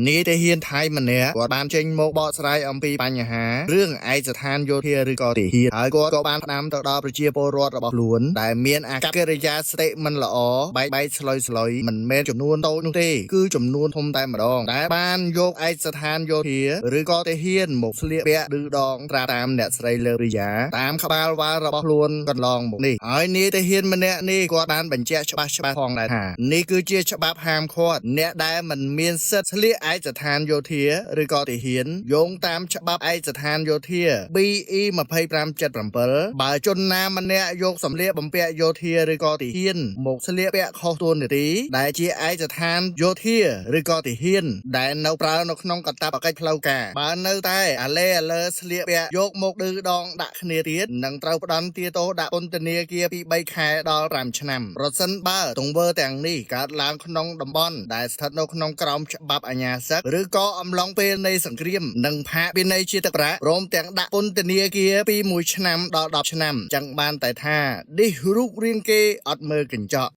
នេះតែហ៊ានថៃម្នាក់គាត់បានចេញមកបកស្រាយអំពីបញ្ហារឿងឯកស្ថានយោធាឬក៏ទាហានហើយគាត់ក៏បានផ្ដាំទៅដល់ប្រជាពលរដ្ឋរបស់ខ្លួនដែលមានអាកប្បកិរិយាស្តិមិនល្អបែកស្លុយមិនមែនចំនួនតូចនោះទេគឺចំនួនធំតែម្ដងដែលបានយកឯកស្ថានយោធាឬក៏ទាហានមកស្លៀកពាក់ឬដងត្រាតាមអ្នកស្រីលើរិយាតាមក្បាលវ៉ាល់របស់ខ្លួនកន្លងមកនេះហើយនាយទាហានម្នាក់នេះគាត់បានបញ្ជាក់ច្បាស់ផងដែរថានេះគឺជាច្បាប់ហាមឃាត់អ្នកដែលមិនមានសិទ្ធិស្លៀកឯកស្ថានយោធាឬក៏ទាហានយោងតាមច្បាប់ឯកស្ថានយោធា BE 2577បើជនណាម្នាក់យកសម្លៀកបំពាក់យោធាឬក៏ទាហានមកស្លៀកពាក់ខុសតួនាទីដែលជាឯកស្ថានយោធាឬក៏ទាហានដែលនៅប្រើនៅក្នុងកាតព្វកិច្ចផ្លូវការបើនៅតែអាឡេអាលើស្លៀកពាក់យកមកឌឺដងដាក់គ្នាទៀតនឹងត្រូវផ្ដន្ទាទោសដាក់ពន្ធនាគារពី3ខែដល់5ឆ្នាំប្រសិនបើទង្វើទាំងនេះកើតឡើងក្នុងតំបន់ដែលស្ថិតនៅក្នុងក្រោមច្បាប់អាជ្ញាសិទ្ធិឬក៏អំឡុងពេលនៃសង្គ្រាមនិងផាកពិន័យជាទឹកប្រាក់ព្រមទាំងដាក់ពន្ធនាគារពី1ឆ្នាំដល់10ឆ្នាំចឹងបានតែថាឌីសរូបរាងគេអត់មើលកញ្ចក់